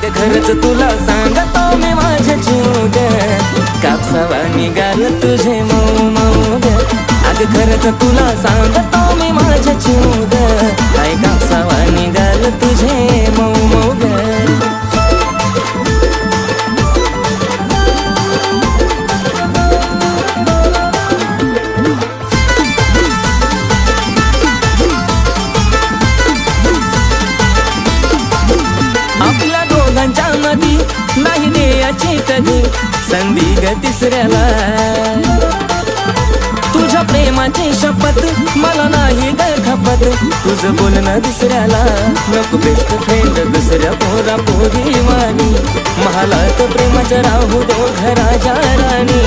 अग खरंच तुला सांगतो मी माझ्या जीव ग, कापसावा निघाल तुझे मऊ मऊ ग. अग खरंच तुला सांगतो मी माझ्या जीव ग, काय कापसावा निघाल तुझे मऊ मऊ ग. आपल्या दोघांच्या नदी नाही द्यायची कधी संधी ग तिसऱ्याला. तुझ्या प्रेमाची शपथ मला नाही ग खपत, तुझं बोलणं दुसऱ्याला. नको बेस्ट फ्रेंड दुसऱ्या पोरा पोरी वाणी, महालात प्रेमाचं राहू दो घराच्या राणी.